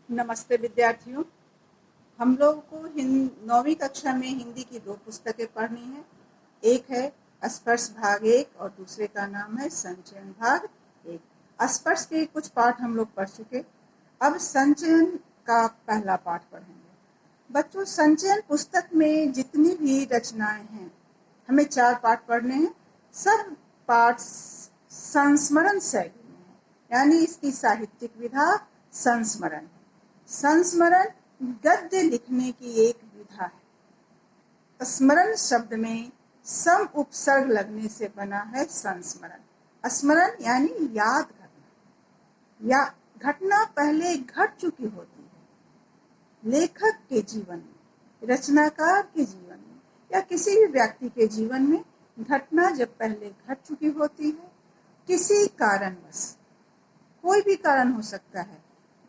नमस्ते विद्यार्थियों। हम लोगों को 9वीं कक्षा में हिंदी की 2 पुस्तकें पढ़नी है। एक है स्पर्श भाग 1 और दूसरे का नाम है संचयन भाग 1। स्पर्श के कुछ पाठ हम लोग पढ़ चुके, अब संचयन का पहला पाठ पढ़ेंगे। बच्चों, संचयन पुस्तक में जितनी भी रचनाएं हैं, हमें 4 पाठ पढ़ने हैं। सब पाठ संस्मरण शैली में है, यानी इसकी साहित्यिक विधा संस्मरण है। संस्मरण गद्य लिखने की एक विधा है। स्मरण शब्द में सम उपसर्ग लगने से बना है संस्मरण। स्मरण यानी याद करना, या घटना पहले घट चुकी होती है। लेखक के जीवन में, रचनाकार के जीवन में या किसी भी व्यक्ति के जीवन में घटना जब पहले घट चुकी होती है, किसी कारणवश, कोई भी कारण हो सकता है,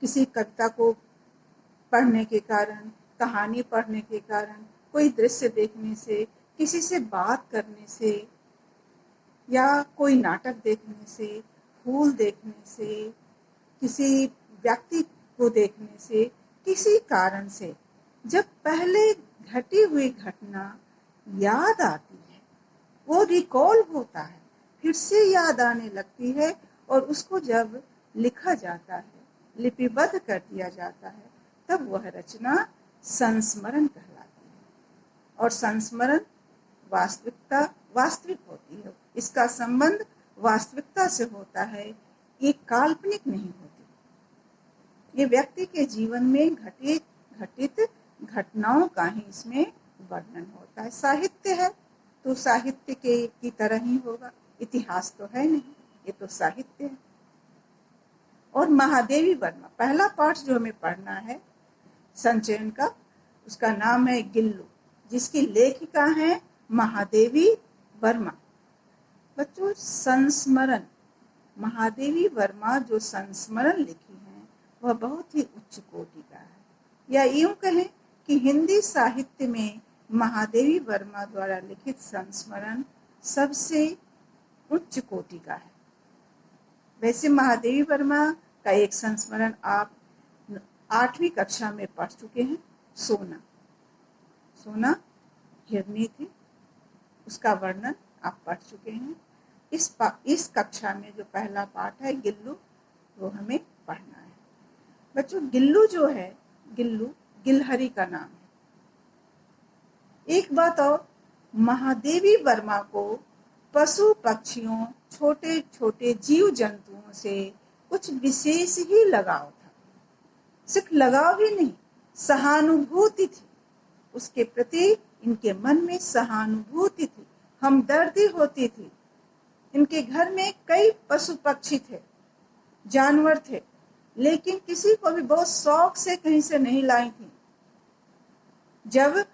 किसी कविता को पढ़ने के कारण, कहानी पढ़ने के कारण, कोई दृश्य देखने से, किसी से बात करने से, या कोई नाटक देखने से, फूल देखने से, किसी व्यक्ति को देखने से, किसी कारण से जब पहले घटी हुई घटना याद आती है, वो रिकॉल होता है, फिर से याद आने लगती है, और उसको जब लिखा जाता है, लिपिबद्ध कर दिया जाता है, तब वह रचना संस्मरण कहलाती है। और संस्मरण वास्तविक होती है। इसका संबंध वास्तविकता से होता है, ये काल्पनिक नहीं होती। ये व्यक्ति के जीवन में घटित घटनाओं का ही इसमें वर्णन होता है। साहित्य है तो साहित्य की तरह ही होगा, इतिहास तो है नहीं, ये तो साहित्य है। और महादेवी वर्मा, पहला पाठ जो हमें पढ़ना है संचयन का, उसका नाम है गिल्लू, जिसकी लेखिका है महादेवी वर्मा। बच्चों, संस्मरण, महादेवी वर्मा जो संस्मरण लिखी है, वह बहुत ही उच्च कोटि का है, या यूं कहें कि हिंदी साहित्य में महादेवी वर्मा द्वारा लिखित संस्मरण सबसे उच्च कोटि का है। वैसे महादेवी वर्मा का एक संस्मरण आप 8वीं कक्षा में पढ़ चुके हैं, सोना हिरनी थी, उसका वर्णन आप पढ़ चुके हैं। इस कक्षा में जो पहला पाठ है गिल्लू, वो हमें पढ़ना है। बच्चों, गिल्लू जो है, गिल्लू गिलहरी का नाम है। एक बात और, महादेवी वर्मा को पशु पक्षियों, छोटे छोटे जीव जंतुओं से कुछ विशेष ही लगाव था। सिर्फ लगाव ही नहीं, सहानुभूति थी उसके प्रति। इनके मन में सहानुभूति थी, हमदर्दी होती थी। इनके घर में कई पशु पक्षी थे, जानवर थे, लेकिन किसी को भी बहुत शौक से कहीं से नहीं लाई थी। जब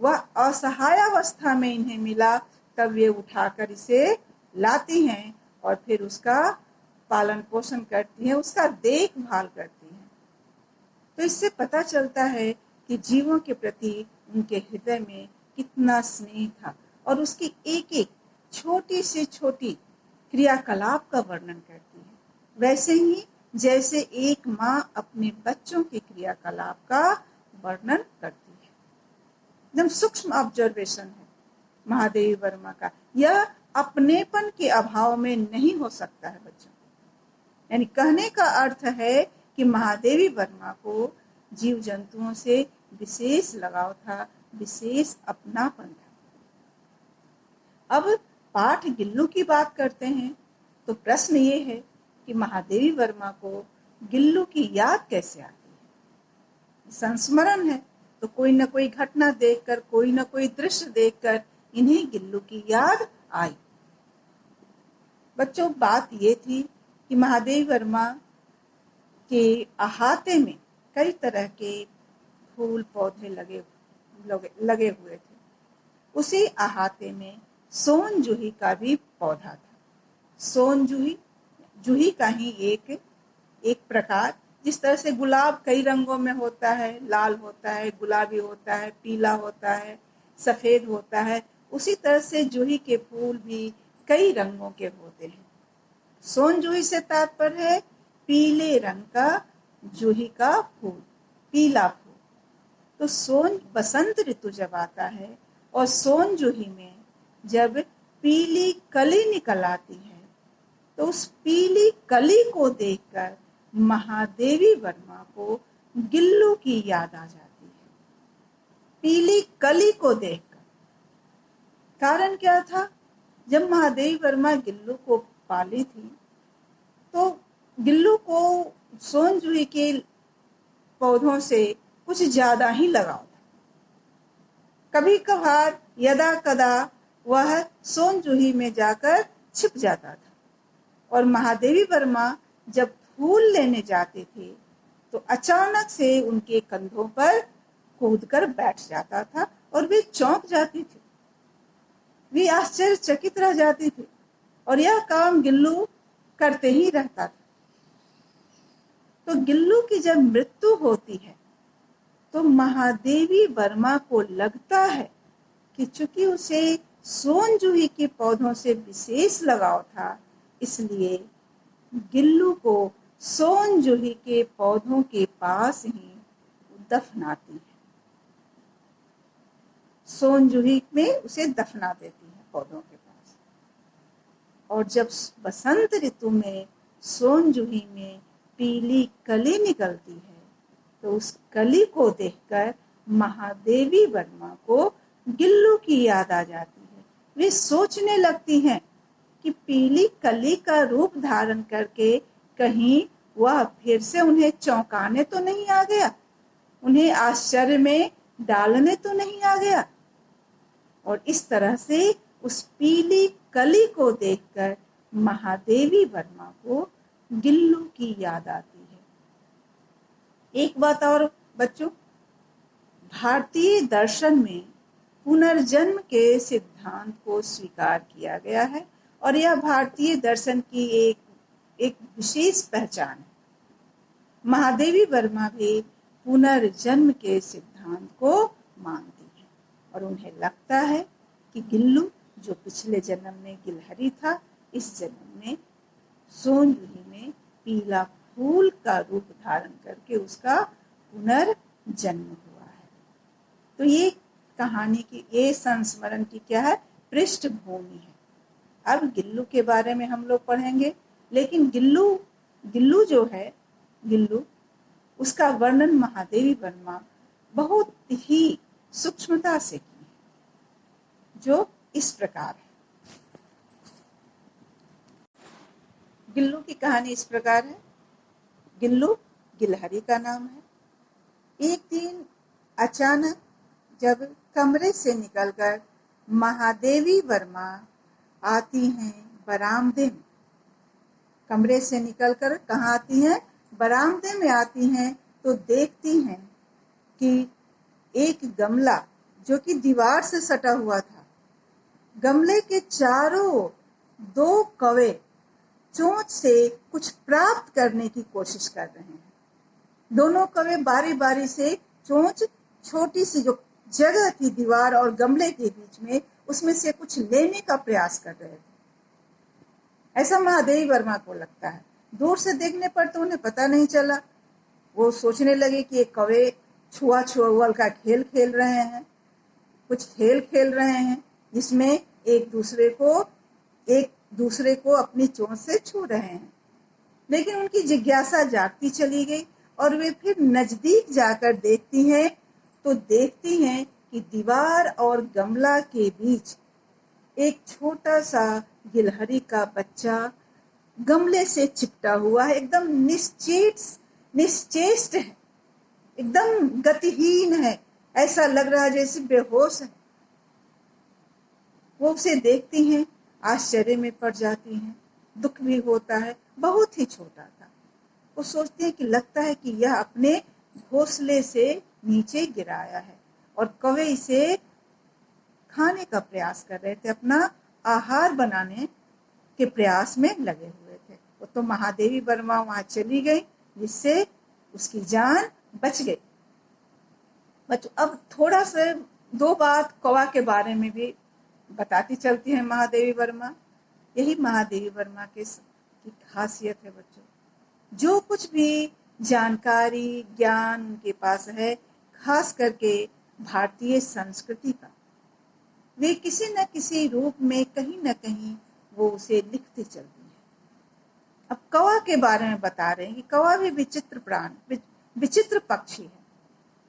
वह असहाय अवस्था में इन्हें मिला, तब वे उठाकर इसे लाती हैं और फिर उसका पालन पोषण करती हैं, उसका देखभाल करती हैं। तो इससे पता चलता है कि जीवों के प्रति उनके हृदय में कितना स्नेह था, और उसकी एक एक छोटी से छोटी क्रियाकलाप का वर्णन करती है, वैसे ही जैसे एक माँ अपने बच्चों के क्रियाकलाप का वर्णन करती है। एकदम सूक्ष्म ऑब्जर्वेशन है महादेवी वर्मा का। यह अपनेपन के अभाव में नहीं हो सकता है बच्चों। यानी कहने का अर्थ है कि महादेवी वर्मा को जीव जंतुओं से विशेष लगाव था, विशेष अपनापन था। अब पाठ गिल्लू की बात करते हैं, तो प्रश्न ये है कि महादेवी वर्मा को गिल्लू की याद कैसे आती है। संस्मरण है तो कोई न कोई घटना देखकर, कोई न कोई दृश्य देखकर इन्हें गिल्लू की याद आई। बच्चों, बात ये थी कि महादेवी वर्मा के अहाते में कई तरह के फूल पौधे लगे हुए थे। उसी अहाते में सोन जूही का भी पौधा था। सोन जूही का ही एक प्रकार, जिस तरह से गुलाब कई रंगों में होता है, लाल होता है, गुलाबी होता है, पीला होता है, सफेद होता है, उसी तरह से जूही के फूल भी कई रंगों के होते हैं। सोन जूही से तात्पर्य है पीले रंग का जूही का फूल, पीला फूल। तो सोन बसंत ऋतु जब आता है और सोन जूही में जब पीली कली निकल आती है, तो उस पीली कली को देखकर महादेवी वर्मा को गिल्लू की याद आ जाती है। पीली कली को देखकर। कारण क्या था? जब महादेवी वर्मा गिल्लू को पाली थी तो गिल्लू को सोन जूही के पौधों से कुछ ज्यादा ही लगाव था। कभी कभार यदा कदा वह सोन जूही में जाकर छिप जाता था और महादेवी वर्मा जब फूल लेने जाते थे तो अचानक से उनके कंधों पर कूदकर बैठ जाता था और वे चौंक जाती थी। वे आश्चर्यचकित रह जाती थी और यह काम गिल्लू करते ही रहता था। तो गिल्लू की जब मृत्यु होती है तो महादेवी वर्मा को लगता है कि चूंकि उसे सोन जूही के पौधों से विशेष लगाव था, इसलिए गिल्लू को सोन जूही के पौधों के पास ही दफनाती है। सोन जूही में उसे दफना देती है पौधों के पास। और जब बसंत ऋतु में सोन जूही में पीली कली निकलती है तो उस कली को देखकर महादेवी वर्मा को गिल्लू की याद आ जाती है। वे सोचने लगती हैं कि पीली कली का रूप धारण करके कहीं वह फिर से उन्हें चौंकाने तो नहीं आ गया, उन्हें आश्चर्य में डालने तो नहीं आ गया। और इस तरह से उस पीली कली को देखकर महादेवी वर्मा को गिल्लू की याद आती है। एक बात और बच्चों, भारतीय दर्शन में पुनर्जन्म के सिद्धांत को स्वीकार किया गया है और यह भारतीय दर्शन की एक विशेष पहचान है। महादेवी वर्मा भी पुनर्जन्म के सिद्धांत को मानती है और उन्हें लगता है कि गिल्लू जो पिछले जन्म में गिलहरी था, इस जन्म में सोन जूही में पीला फूल का रूप धारण करके उसका पुनर्जन्म हुआ है। तो ये कहानी की, ये संस्मरण की क्या है? पृष्ठभूमि है। अब गिल्लू के बारे में हम लोग पढ़ेंगे, लेकिन गिल्लू जो है, गिल्लू उसका वर्णन महादेवी वर्मा बहुत ही सूक्ष्मता से की है, जो इस प्रकार है। गिल्लू की कहानी इस प्रकार है। गिल्लू गिलहरी का नाम है। एक दिन अचानक जब कमरे से निकलकर महादेवी वर्मा आती हैं बरामदे में, कमरे से निकलकर कहाँ आती हैं? बरामदे में आती हैं, तो देखती हैं कि एक गमला जो कि दीवार से सटा हुआ था, गमले के चारों दो कौवे चोंच से कुछ प्राप्त करने की कोशिश कर रहे हैं। दोनों कौवे बारी बारी से चोंच, छोटी सी जो जगह थी दीवार और गमले के बीच में, उसमें से कुछ लेने का प्रयास कर रहे थे। ऐसा महादेवी वर्मा को लगता है। दूर से देखने पर तो उन्हें पता नहीं चला। वो सोचने लगे कि ये कौवे छुआ छुआल का खेल खेल रहे हैं, कुछ खेल खेल रहे हैं जिसमें एक दूसरे को अपनी चोंच से छू रहे हैं। लेकिन उनकी जिज्ञासा जागती चली गई और वे फिर नजदीक जाकर देखती हैं, तो देखती हैं कि दीवार और गमला के बीच एक छोटा सा गिलहरी का बच्चा गमले से चिपटा हुआ है, एकदम निश्चेष्ट है, एकदम गतिहीन है, ऐसा लग रहा है जैसे बेहोश है। वो उसे देखती हैं, आश्चर्य में पड़ जाती हैं, दुख भी होता है। बहुत ही छोटा था। वो सोचती हैं कि लगता है कि यह अपने घोंसले से नीचे गिराया है और कौवे इसे खाने का प्रयास कर रहे थे, अपना आहार बनाने के प्रयास में लगे हुए थे। वो तो महादेवी वर्मा वहां चली गई, जिससे उसकी जान बच गई। बच्चों, अब थोड़ा सा दो बात कौवा के बारे में भी बताती चलती है महादेवी वर्मा। यही महादेवी वर्मा की खासियत है बच्चों। जो कुछ भी जानकारी, ज्ञान उनके पास है, खास करके भारतीय संस्कृति का। वे किसी न किसी रूप में कहीं न कहीं वो उसे लिखते चलती हैं। अब कौवा के बारे में बता रहे हैं कि कौवा भी विचित्र पक्षी है।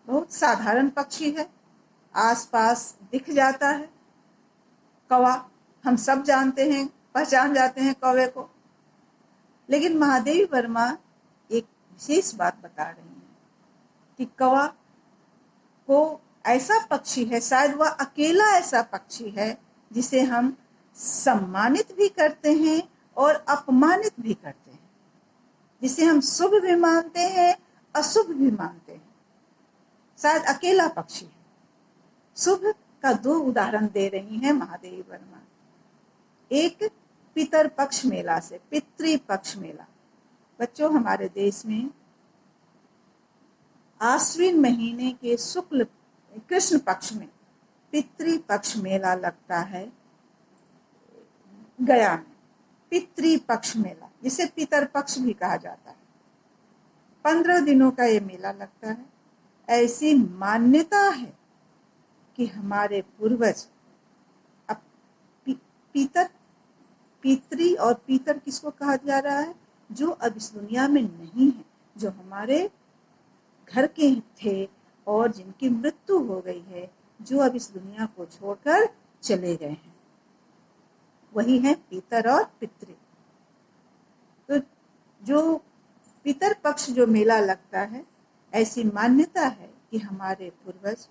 बहुत साधारण पक्षी है, आसपास दिख जाता है। कौवा हम सब जानते हैं, पहचान जाते हैं कौवे को। लेकिन महादेवी वर्मा एक विशेष बात बता रही हैं कि कौवा को ऐसा पक्षी है, शायद वह अकेला ऐसा पक्षी है जिसे हम सम्मानित भी करते हैं और अपमानित भी करते हैं, जिसे हम शुभ भी मानते हैं, अशुभ भी मानते हैं। शायद अकेला पक्षी है। शुभ का 2 उदाहरण दे रही हैं महादेवी वर्मा। एक पितर पक्ष मेला से, पितृपक्ष मेला। बच्चों, हमारे देश में आश्विन महीने के शुक्ल कृष्ण पक्ष में पितृपक्ष मेला लगता है गया में। पितृपक्ष मेला, जिसे पितर पक्ष भी कहा जाता है। 15 दिनों का ये मेला लगता है। ऐसी मान्यता है कि हमारे पूर्वज अब पितृ और पितर किसको कहा जा रहा है? जो अब इस दुनिया में नहीं है, जो हमारे घर के थे और जिनकी मृत्यु हो गई है, जो अब इस दुनिया को छोड़कर चले गए हैं, वही है पितर और पितृ। तो जो पितर पक्ष जो मेला लगता है, ऐसी मान्यता है कि हमारे पूर्वज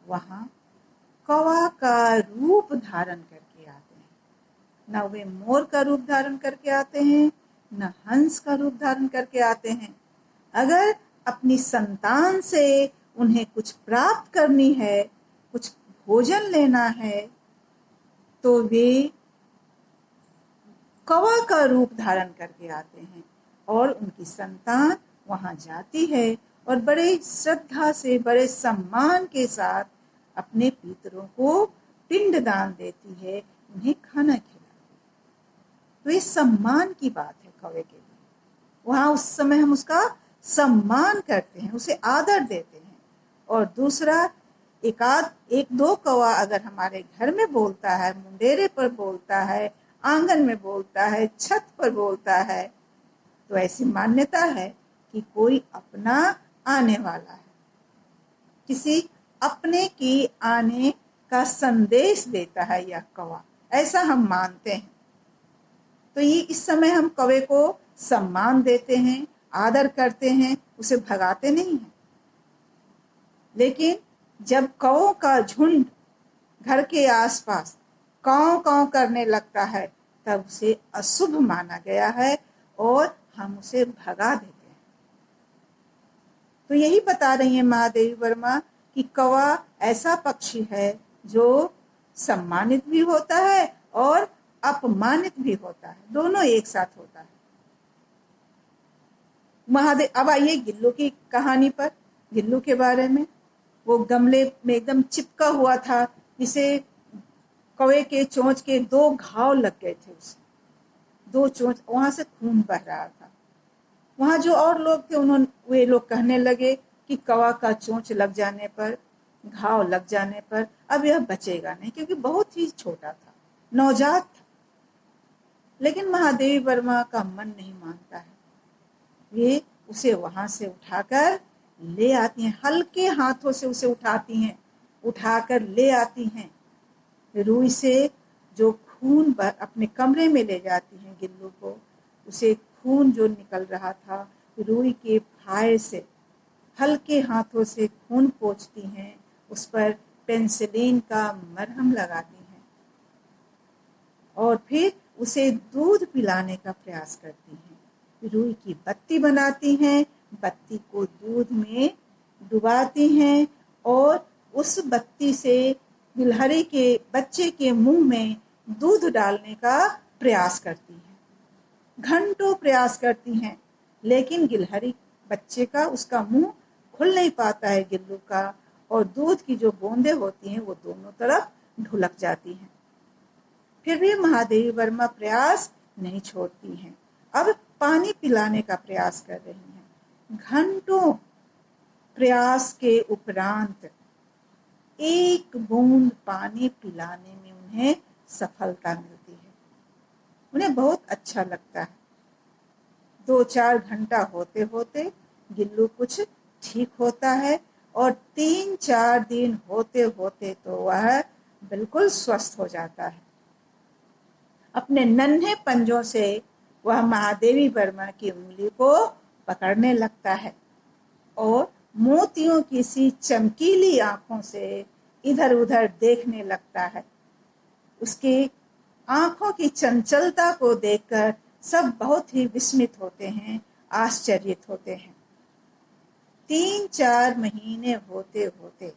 वहां कौवा का रूप धारण करके आते हैं। न वे मोर का रूप धारण करके आते हैं, न हंस का रूप धारण करके आते हैं। अगर अपनी संतान से उन्हें कुछ प्राप्त करनी है, कुछ भोजन लेना है, तो वे कौवा का रूप धारण करके आते हैं और उनकी संतान वहां जाती है और बड़े श्रद्धा से, बड़े सम्मान के साथ अपने पितरों को पिंडदान देती है, उन्हें खाना खिलाती है। तो ये सम्मान की बात है कौवे के लिए। वहां उस समय हम उसका सम्मान करते हैं, उसे आदर देते हैं। और दूसरा, एक दो कौवा अगर हमारे घर में बोलता है, मुंडेरे पर बोलता है, आंगन में बोलता है, छत पर बोलता है, तो ऐसी मान्यता है कि कोई अपना आने वाला है, किसी अपने के आने का संदेश देता है यह कौवा, ऐसा हम मानते हैं। तो ये इस समय हम कौवे को सम्मान देते हैं, आदर करते हैं, उसे भगाते नहीं हैं। लेकिन जब कौवों का झुंड घर के आसपास कांव कांव करने लगता है, तब उसे अशुभ माना गया है और हम उसे भगा देते हैं। तो यही बता रही है महादेवी वर्मा कि कौवा ऐसा पक्षी है जो सम्मानित भी होता है और अपमानित भी होता है, दोनों एक साथ होता है। अब आइए गिल्लू की कहानी पर, गिल्लू के बारे में। वो गमले में एकदम चिपका हुआ था, जिसे कौवे के चोंच के 2 घाव लग गए थे उसे, 2 चोंच, वहां से खून बह रहा था। वहां जो और लोग थे, वे लोग कहने लगे कि कौवा का चोंच लग जाने पर, घाव लग जाने पर अब यह बचेगा नहीं, क्योंकि बहुत ही छोटा था, नवजात था। लेकिन महादेवी वर्मा का मन नहीं मानता है। वे उसे वहां से उठाकर ले आती हैं, हल्के हाथों से उसे उठाती हैं, उठाकर ले आती हैं। रुई से जो खून अपने कमरे में ले जाती हैं गिल्लू को, उसे खून जो निकल रहा था, रुई के फाये से हल्के हाथों से खून पोंछती हैं, उस पर पेंसिलिन का मरहम लगाती हैं और फिर उसे दूध पिलाने का प्रयास करती हैं। रुई की बत्ती बनाती हैं, बत्ती को दूध में डुबाती हैं और उस बत्ती से गिलहरी के बच्चे के मुंह में दूध डालने का प्रयास करती हैं। घंटों प्रयास करती हैं, लेकिन गिलहरी बच्चे का, उसका मुंह खुल नहीं पाता है गिल्लू का, और दूध की जो बूंदें होती हैं वो दोनों तरफ ढुलक जाती हैं। फिर भी महादेवी वर्मा प्रयास नहीं छोड़ती हैं। अब पानी पिलाने का प्रयास कर रही हैं। घंटों प्रयास के उपरांत एक बूंद पानी पिलाने में उन्हें सफलता मिलती है। उन्हें बहुत अच्छा लगता है। 2-4 घंटा होते होते गिल्लू कुछ ठीक होता है और 3-4 दिन होते होते तो वह बिल्कुल स्वस्थ हो जाता है। अपने नन्हे पंजों से वह महादेवी वर्मा की उंगली को पकड़ने लगता है और मोतियों की सी चमकीली आंखों से इधर उधर देखने लगता है। उसकी आंखों की चंचलता को देखकर सब बहुत ही विस्मित होते हैं, आश्चर्यित होते हैं। 3-4 महीने होते होते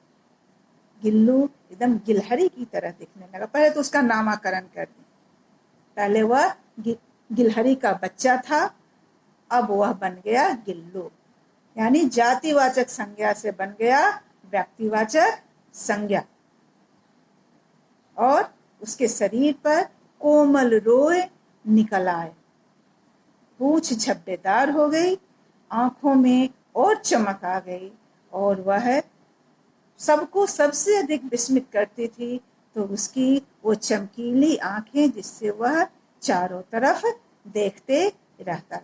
गिल्लू एकदम गिलहरी की तरह दिखने लगा। पहले तो उसका नामकरण कर दिया। पहले वह गिलहरी का बच्चा था, अब वह बन गया गिल्लू, यानी जातिवाचक संज्ञा से बन गया व्यक्तिवाचक संज्ञा। और उसके शरीर पर कोमल रोए निकल आए, पूंछ झब्बेदार हो गई, आंखों में और चमक आ गई और वह सबको सबसे अधिक विस्मित करती थी तो उसकी वो चमकीली आंखें जिससे वह चारों तरफ देखते रहता था।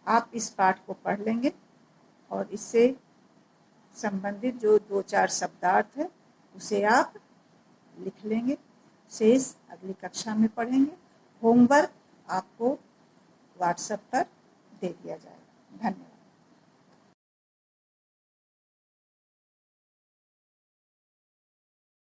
आप इस पाठ को पढ़ लेंगे और इससे संबंधित जो 2-4 शब्दार्थ है उसे आप लिख लेंगे। शेष अगली कक्षा में पढ़ेंगे। होमवर्क आपको व्हाट्सएप पर दे दिया जाएगा। धन्यवाद।